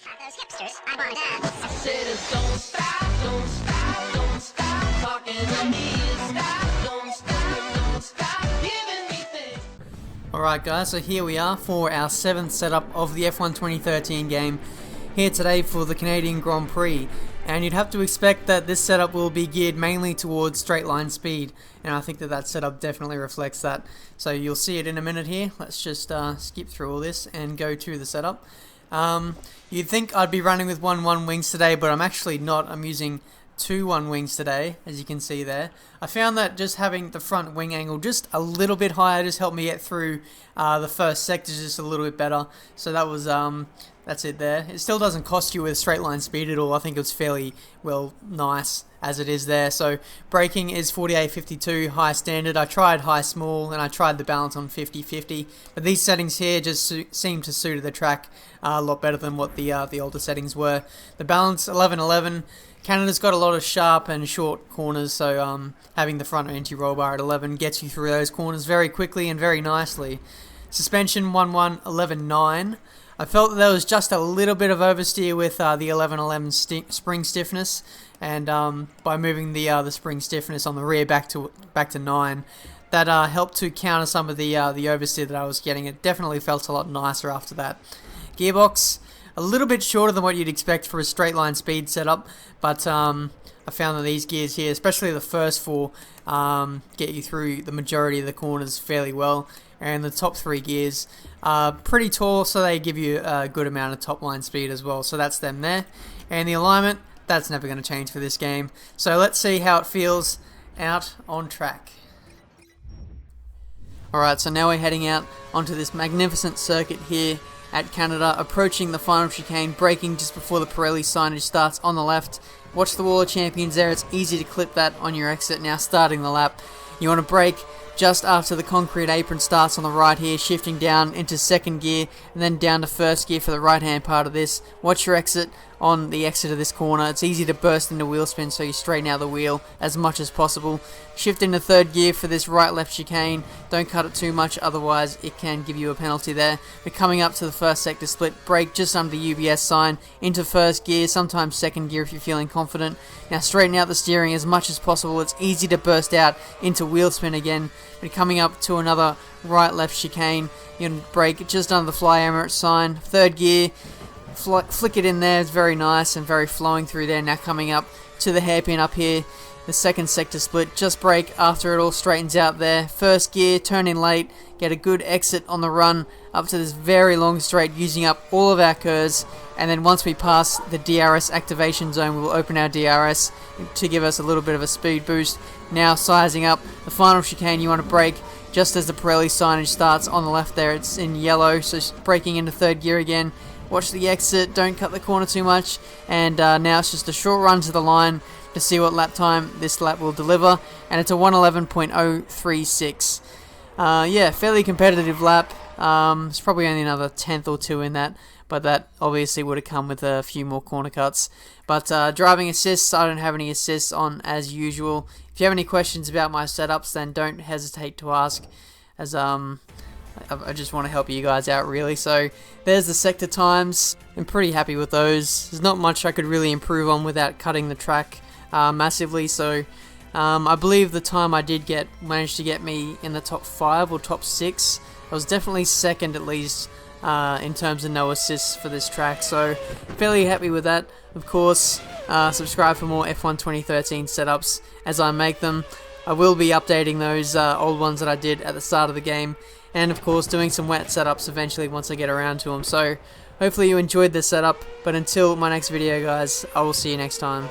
Fuck those hipsters. I want that. I said, don't stop, don't stop, don't stop talking to me. Don't stop giving me things. Alright guys, so here we are for our 7th setup of the F1 2013 game, here today for the Canadian Grand Prix. And you'd have to expect that this setup will be geared mainly towards straight line speed, and I think that setup definitely reflects that. So you'll see it in a minute here. Let's just skip through all this and go to the setup. You'd think I'd be running with 1-1 wings today, but I'm actually not. I'm using 2-1 wings today, as you can see there. I found that just having the front wing angle just a little bit higher just helped me get through the first sector just a little bit better. So that was that's it there. It still doesn't cost you with straight line speed at all. I think it's fairly well nice as it is there. So braking is 48-52 high standard. I tried high small and I tried the balance on 50-50, but these settings here just seem to suit the track a lot better than what the older settings were. The balance 11-11. Canada's got a lot of sharp and short corners, so having the front anti-roll bar at 11 gets you through those corners very quickly and very nicely. Suspension 1-1, 11-9. I felt that there was just a little bit of oversteer with the 11-11 spring stiffness, and by moving the spring stiffness on the rear back to 9, that helped to counter some of the oversteer that I was getting. It definitely felt a lot nicer after that. Gearbox, a little bit shorter than what you'd expect for a straight line speed setup, but I found that these gears here, especially the first 4, get you through the majority of the corners fairly well, and the top 3 gears are pretty tall, so they give you a good amount of top line speed as well. So that's them there, and the alignment, that's never going to change for this game. So let's see how it feels out on track. Alright, so now we're heading out onto this magnificent circuit here at Canada, approaching the final chicane, braking just before the Pirelli signage starts on the left. Watch the Wall of Champions there. It's easy to clip that on your exit now starting the lap. You want to brake just after the concrete apron starts on the right here, shifting down into second gear and then down to first gear for the right hand part of this. Watch your exit on the exit of this corner. It's easy to burst into wheel spin, so you straighten out the wheel as much as possible. Shift into third gear for this right left chicane. Don't cut it too much, otherwise it can give you a penalty there. But coming up to the first sector split, brake just under the UBS sign into first gear, sometimes second gear if you're feeling confident. Now straighten out the steering as much as possible. It's easy to burst out into wheel spin again. But coming up to another right left chicane, you can brake just under the Fly Emirates sign. Third gear, flick it in there. It's very nice and very flowing through there. Now coming up to the hairpin up here, the second sector split, just brake after it all straightens out there. First gear, turn in late, get a good exit on the run up to this very long straight, using up all of our curves. And then once we pass the DRS activation zone, we will open our DRS to give us a little bit of a speed boost. Now sizing up the final chicane, you want to brake just as the Pirelli signage starts on the left there. It's in yellow, so braking into third gear again. Watch the exit, don't cut the corner too much, and now it's just a short run to the line to see what lap time this lap will deliver, and it's a 1:11.036. Yeah, fairly competitive lap. It's probably only another tenth or 2 in that, but that obviously would have come with a few more corner cuts. But driving assists, I don't have any assists on as usual. If you have any questions about my setups, then don't hesitate to ask, as I just want to help you guys out really. So there's the sector times. I'm pretty happy with those. There's not much I could really improve on without cutting the track massively. So I believe the time I did get managed to get me in the top 5 or top 6. I was definitely second at least in terms of no assists for this track. So fairly happy with that. Of course, subscribe for more F1 2013 setups as I make them. I will be updating those old ones that I did at the start of the game, and of course doing some wet setups eventually once I get around to them. So hopefully you enjoyed this setup, but until my next video guys, I will see you next time.